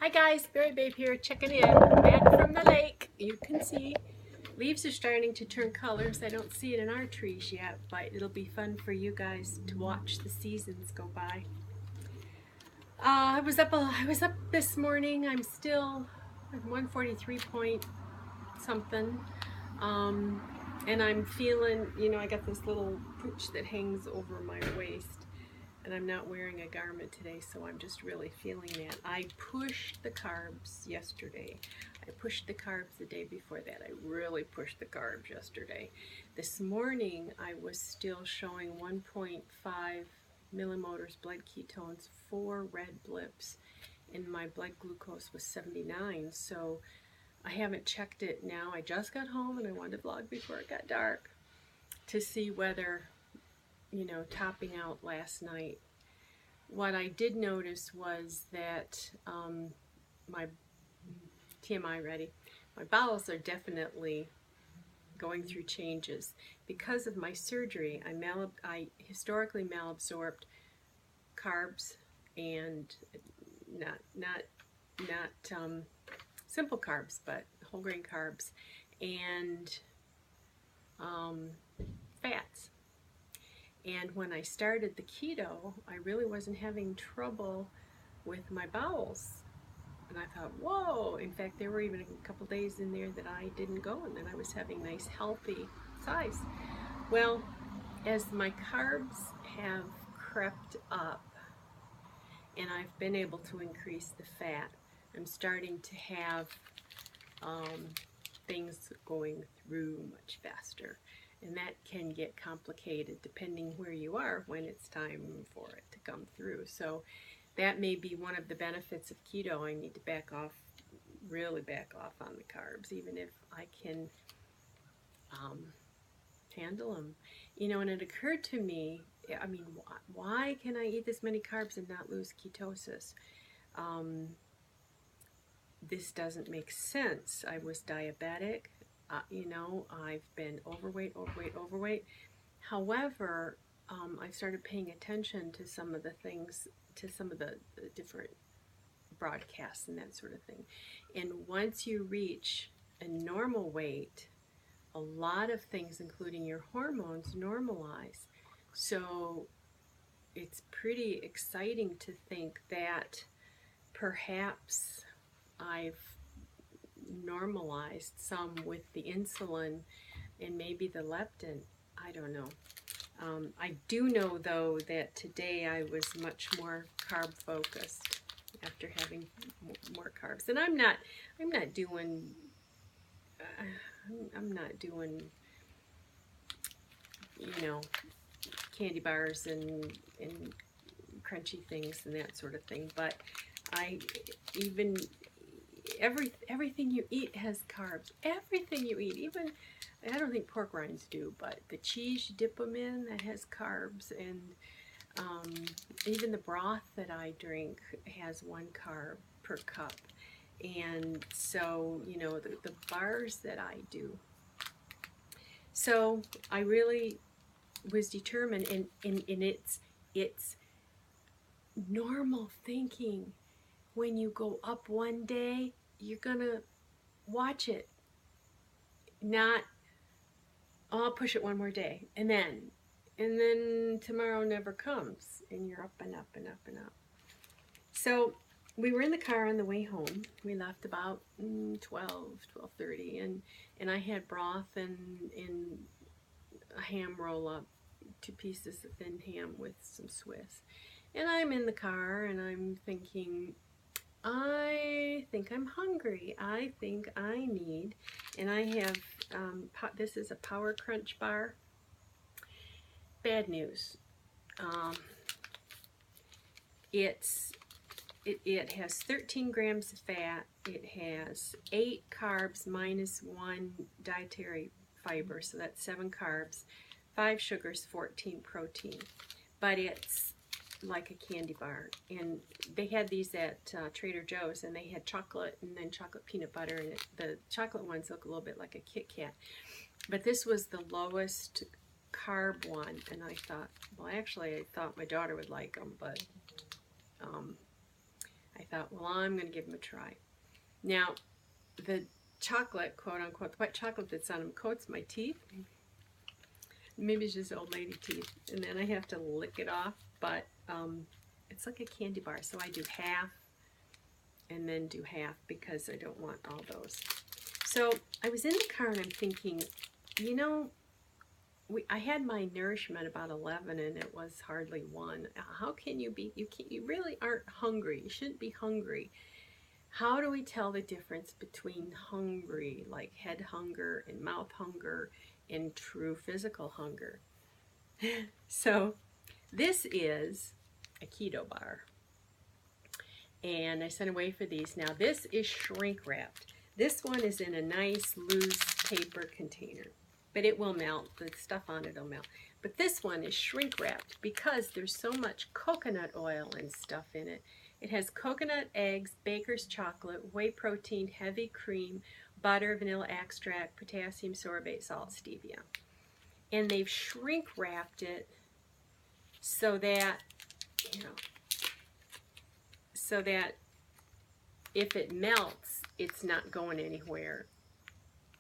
Hi guys, Berry Babe here, checking in, back from the lake. You can see leaves are starting to turn colors. I don't see it in our trees yet, but it'll be fun for you guys to watch the seasons go by. I was up this morning. I'm still 143 point something. Um, and I'm feeling, I got this little pooch that hangs over my waist, and I'm not wearing a garment today, so I'm just really feeling that. I pushed the carbs yesterday. I pushed the carbs the day before that. I really pushed the carbs yesterday. This morning, I was still showing 1.5 millimotors blood ketones, 4 red blips, and my blood glucose was 79. So I haven't checked it now. I just got home and I wanted to vlog before it got dark to see whether, topping out last night. What I did notice was that my TMI ready, my bowels are definitely going through changes. Because of my surgery, I historically malabsorbed carbs and not simple carbs, but whole grain carbs and fats. And when I started the keto, I really wasn't having trouble with my bowels. And I thought, whoa, in fact, there were even a couple days in there that I didn't go, and then I was having nice, healthy size. Well, as my carbs have crept up and I've been able to increase the fat, I'm starting to have things going through much faster. And that can get complicated depending where you are when it's time for it to come through. So that may be one of the benefits of keto. I need to back off, really back off on the carbs, even if I can handle them. And it occurred to me, I mean, why can I eat this many carbs and not lose ketosis? This doesn't make sense. I was diabetic. I've been overweight. However, I started paying attention to some of the things, to some of the different broadcasts and that sort of thing. And once you reach a normal weight, a lot of things, including your hormones, normalize. So it's pretty exciting to think that perhaps I've normalized some with the insulin and maybe the leptin. I don't know. I do know though that today I was much more carb focused after having more carbs, and I'm not doing candy bars and crunchy things and that sort of thing, but I even everything you eat has carbs. Everything you eat, even I don't think pork rinds do, but the cheese you dip them in, that has carbs, and even the broth that I drink has 1 carb per cup. And so, the bars that I do. So I really was determined, and it's normal thinking. When you go up one day, you're gonna watch it. Not, oh, I'll push it one more day, and then tomorrow never comes, and you're up and up and up and up. So we were in the car on the way home. We left about 12:30, and I had broth and a ham roll up, 2 pieces of thin ham with some Swiss. And I'm in the car and I'm thinking, I think I'm hungry. I think I need, and I have, this is a Power Crunch bar. Bad news. It has 13 grams of fat. It has 8 carbs minus 1 dietary fiber, so that's 7 carbs, 5 sugars, 14 protein. But it's like a candy bar, and they had these at Trader Joe's, and they had chocolate and then chocolate peanut butter, and the chocolate ones look a little bit like a Kit Kat, but this was the lowest carb one, and I thought, well, actually I thought my daughter would like them, but I thought, well, I'm going to give them a try. Now, the chocolate, quote unquote, the white chocolate that's on them coats my teeth. Maybe it's just old lady teeth. And then I have to lick it off, but it's like a candy bar. So I do half and then do half because I don't want all those. So I was in the car and I'm thinking, you know, I had my nourishment about 11 and it was hardly 1. How can you be, you really aren't hungry. You shouldn't be hungry. How do we tell the difference between hungry, like head hunger and mouth hunger, and true physical hunger? So this is a keto bar. And I sent away for these. Now this is shrink wrapped. This one is in a nice loose paper container, but it will melt. The stuff on it will melt. But this one is shrink wrapped because there's so much coconut oil and stuff in it. It has coconut, eggs, baker's chocolate, whey protein, heavy cream, butter, vanilla extract, potassium sorbate, salt, stevia. And they've shrink wrapped it so that, you know, so that if it melts, it's not going anywhere.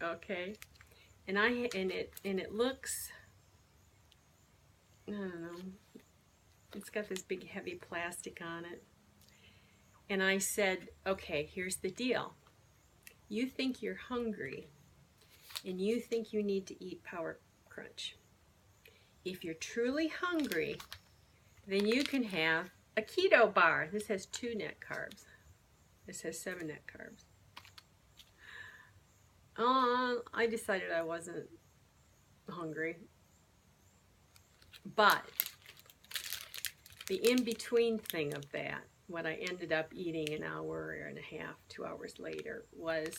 Okay? And it looks, I don't know, it's got this big heavy plastic on it. And I said, okay, here's the deal. You think you're hungry and you think you need to eat Power Crunch. If you're truly hungry, then you can have a keto bar. This has 2 net carbs. This has 7 net carbs. I decided I wasn't hungry. But the in-between thing of that, what I ended up eating an hour and a half, 2 hours later, was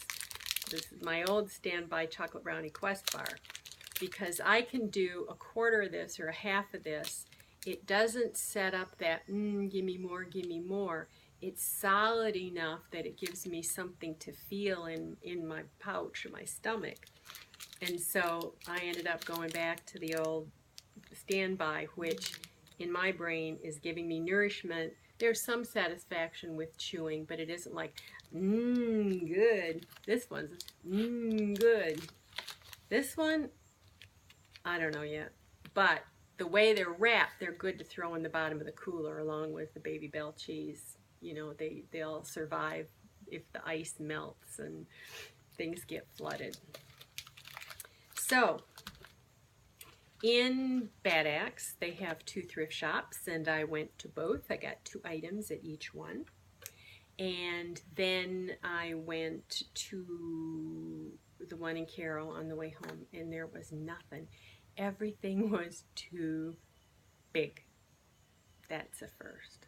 this is my old standby chocolate brownie Quest bar. Because I can do a quarter of this or a half of this. It doesn't set up that, give me more, give me more. It's solid enough that it gives me something to feel in my pouch or my stomach. And so I ended up going back to the old standby, which in my brain is giving me nourishment. There's some satisfaction with chewing, but it isn't like, good. This one's, good. This one, I don't know yet. But the way they're wrapped, they're good to throw in the bottom of the cooler along with the Baby Bell cheese. You know, they'll survive if the ice melts and things get flooded. So, in Bad Axe, they have 2 thrift shops, and I went to both. I got 2 items at each one. And then I went to the one in Carroll on the way home, and there was nothing. Everything was too big. That's a first.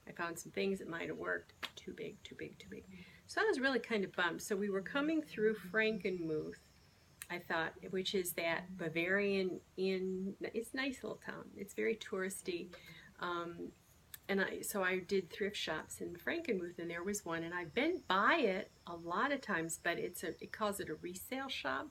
I found some things that might have worked. Too big, too big, too big. So I was really kind of bummed. So we were coming through Frankenmuth, I thought, which is that Bavarian inn. It's a nice little town. It's very touristy. So I did thrift shops in Frankenmuth, and there was one, and I've been by it a lot of times, but it calls it a resale shop,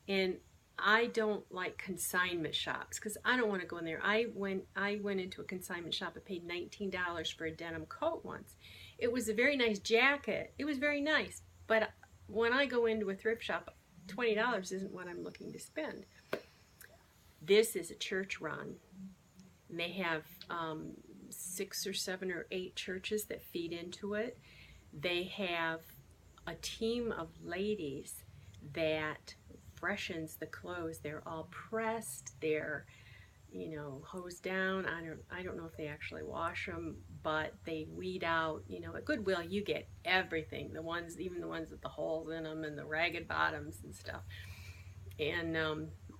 and I don't like consignment shops because I don't want to go in there. I went into a consignment shop. I paid $19 for a denim coat once. It was a very nice jacket. It was very nice, but when I go into a thrift shop, $20 isn't what I'm looking to spend. This is a church run, and they have 6 or 7 or 8 churches that feed into it. They have a team of ladies that freshens the clothes. They're all pressed. They're, you know, hosed down. I don't know if they actually wash them, but they weed out. You know, at Goodwill you get everything. Even the ones with the holes in them and the ragged bottoms and stuff. And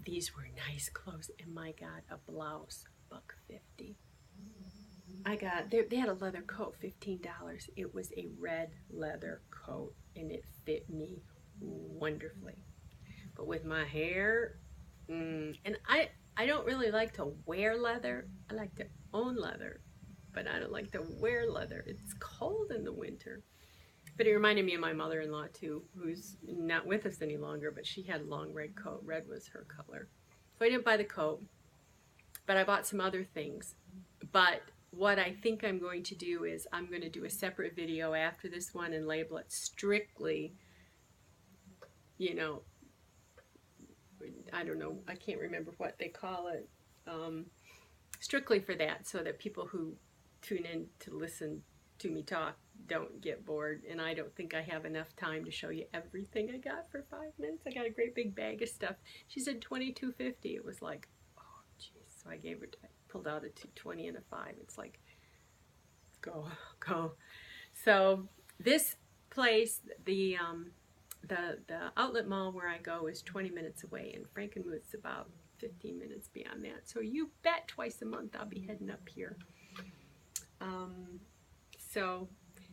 these were nice clothes. And my God, a blouse, $1.50. They had a leather coat, $15. It was a red leather coat, and it fit me wonderfully. But with my hair, and I don't really like to wear leather. I like to own leather, but I don't like to wear leather. It's cold in the winter. But it reminded me of my mother-in-law too, who's not with us any longer, but she had a long red coat. Red was her color. So I didn't buy the coat, but I bought some other things. But what I think I'm going to do is I'm going to do a separate video after this one and label it strictly, you know, I don't know, I can't remember what they call it, strictly for that, so that people who tune in to listen to me talk don't get bored. And I don't think I have enough time to show you everything I got for 5 minutes. I got a great big bag of stuff. She said $22.50. It was like, oh jeez. So I gave her, I pulled out a $2.20 and a $5. It's like, go. So this place, the outlet mall where I go is 20 minutes away, and Frankenmuth's about 15 minutes beyond that. So you bet twice a month I'll be heading up here. So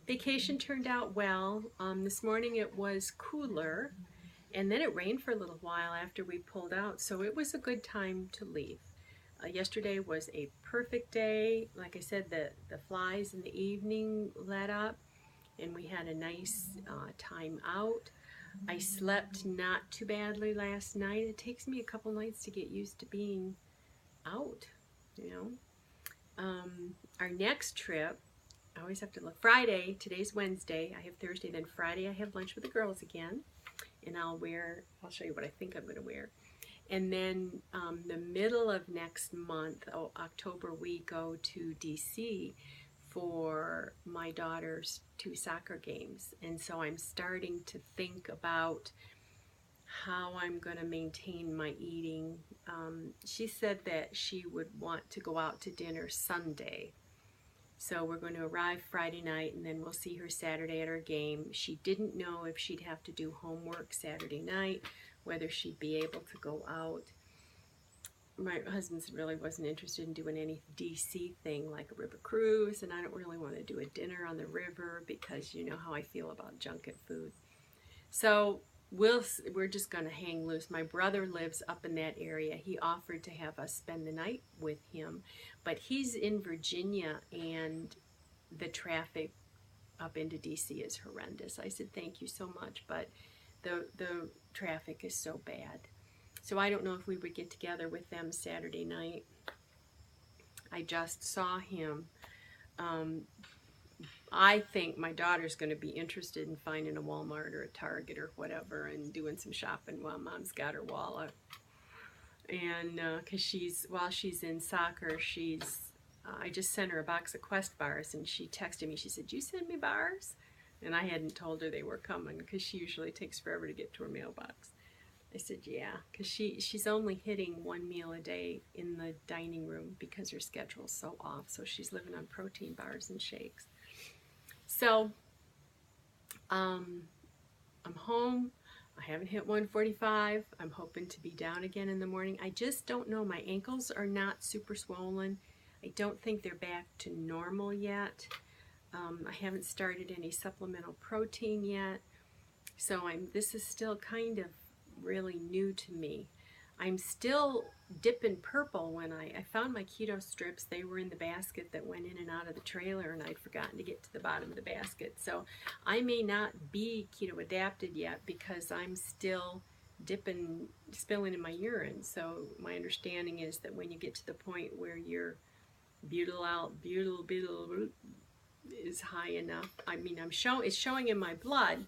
vacation turned out well. This morning it was cooler, and then it rained for a little while after we pulled out, so it was a good time to leave. Yesterday was a perfect day. Like I said, the flies in the evening let up, and we had a nice time out. I slept not too badly last night. It takes me a couple nights to get used to being out, you know. Our next trip, I always have to look. Friday, today's Wednesday, I have Thursday, then Friday I have lunch with the girls again, and I'll show you what I think I'm going to wear. And then the middle of next month, October, we go to DC for my daughter's 2 soccer games. And so I'm starting to think about how I'm going to maintain my eating. She said that she would want to go out to dinner Sunday. So we're going to arrive Friday night, and then we'll see her Saturday at her game. She didn't know if she'd have to do homework Saturday night, whether she'd be able to go out. My husband really wasn't interested in doing any DC thing like a river cruise, and I don't really want to do a dinner on the river because you know how I feel about junket food. So we're just going to hang loose. My brother lives up in that area. He offered to have us spend the night with him, but he's in Virginia, and the traffic up into DC is horrendous. I said, thank you so much, but the traffic is so bad. So I don't know if we would get together with them Saturday night. I just saw him. I think my daughter's going to be interested in finding a Walmart or a Target or whatever and doing some shopping while Mom's got her wallet. And because while she's in soccer, I just sent her a box of Quest bars, and she texted me. She said, "You send me bars?" And I hadn't told her they were coming because she usually takes forever to get to her mailbox. I said, yeah, because she's only hitting 1 meal a day in the dining room because her schedule's so off. So she's living on protein bars and shakes. So I'm home. I haven't hit 145. I'm hoping to be down again in the morning. I just don't know. My ankles are not super swollen. I don't think they're back to normal yet. I haven't started any supplemental protein yet. So this is still kind of really new to me. I'm still dipping purple when I found my keto strips. They were in the basket that went in and out of the trailer, and I'd forgotten to get to the bottom of the basket. So I may not be keto adapted yet because I'm still spilling in my urine. So my understanding is that when you get to the point where your butyl is high enough, I mean, it's showing in my blood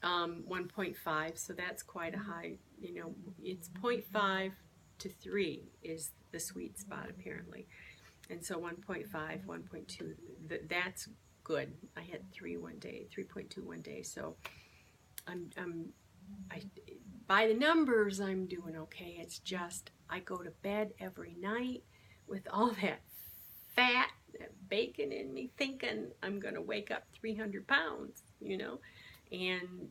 1.5, so that's quite a high, you know, it's 0.5 to 3 is the sweet spot apparently. And so 1.5, 1.2, that's good. I had 3 one day, 3.2 one day, so by the numbers I'm doing okay. It's just I go to bed every night with all that fat, that bacon in me, thinking I'm going to wake up 300 pounds, you know. And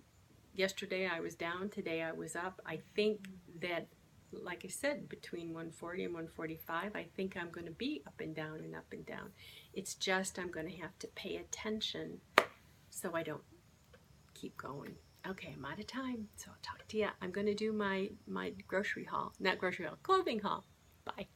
yesterday I was down, today I was up. I think that, like I said, between 140 and 145, I think I'm going to be up and down and up and down. It's just I'm going to have to pay attention so I don't keep going. Okay, I'm out of time, so I'll talk to you. I'm going to do my grocery haul, not grocery haul, clothing haul. Bye.